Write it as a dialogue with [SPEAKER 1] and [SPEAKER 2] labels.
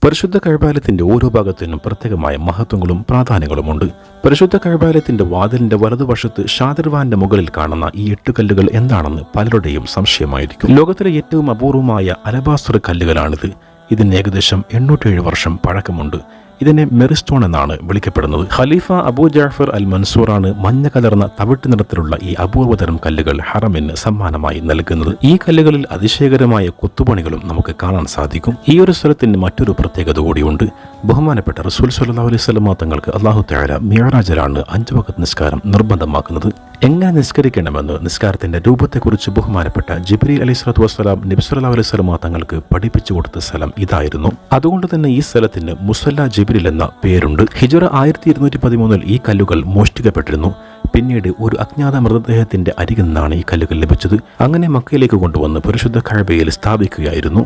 [SPEAKER 1] പരിശുദ്ധ കഅബാലയത്തിന്റെ ഓരോ ഭാഗത്തിനും പ്രത്യേകമായ മഹത്വങ്ങളും പ്രാധാന്യങ്ങളുമുണ്ട്. പരിശുദ്ധ കഅബാലയത്തിന്റെ വാതിലിന്റെ വലതുവശത്ത് ഷാദിർവാന്റെ മുകളിൽ കാണുന്ന ഈ 8 കല്ലുകൾ എന്താണെന്ന് പലരുടെയും സംശയമായിരിക്കും. ലോകത്തിലെ ഏറ്റവും അപൂർവമായ അലബാസ്തർ കല്ലുകളാണിത്. ഇതിന് ഏകദേശം 807 വർഷം പഴക്കമുണ്ട്. ഇതിനെ മെറിസ്റ്റോൺ എന്നാണ് വിളിക്കപ്പെടുന്നത്. ഖലീഫ അബൂ ജഅഫർ അൽ മൻസൂറാണ് മഞ്ഞ കലർന്ന തവിട്ട് നിറത്തിലുള്ള ഈ അപൂർവതരം കല്ലുകൾ ഹറമിന് സമ്മാനമായി നൽകുന്നത്. ഈ കല്ലുകളിൽ അതിശയകരമായ കൊത്തുപണികളും നമുക്ക് കാണാൻ സാധിക്കും. ഈ ഒരു സ്ഥലത്തിന് മറ്റൊരു പ്രത്യേകത കൂടിയുണ്ട്. ബഹുമാനപ്പെട്ട റസൂൽ സ്വല്ലല്ലാഹു അലൈഹി വസല്ലം തങ്ങൾക്ക് അല്ലാഹു തആല മിഅ്റാജിലാണ് 5 വഖത്ത് നിസ്കാരം നിർബന്ധമാക്കുന്നത്. എങ്ങനെ നിസ്കരിക്കണമെന്ന് നിസ്കാരത്തിന്റെ രൂപത്തെക്കുറിച്ച് ബഹുമാനപ്പെട്ട ജിബ്രീൽ അലൈഹിസ്സലാത്തു വസ്സലാം നബി സല്ലല്ലാഹു അലൈഹി വസല്ലം തങ്ങൾക്ക് പഠിപ്പിച്ചു കൊടുത്ത സ്ഥലം ഇതായിരുന്നു. അതുകൊണ്ട് തന്നെ ഈ സ്ഥലത്തിന് മുസല്ല ജിബ്രീൽ എന്ന പേരുണ്ട്. ഹിജ്റ 1213 ഈ കല്ലുകൾ മോഷ്ടിക്കപ്പെട്ടിരുന്നു. പിന്നീട് ഒരു അജ്ഞാത മൃതദേഹത്തിന്റെ അരികിൽ നിന്നാണ് ഈ കല്ലുകൾ ലഭിച്ചത്. അങ്ങനെ മക്കയിലേക്ക് കൊണ്ടുവന്ന് പരിശുദ്ധ കഅബയിൽ സ്ഥാപിക്കുകയായിരുന്നു.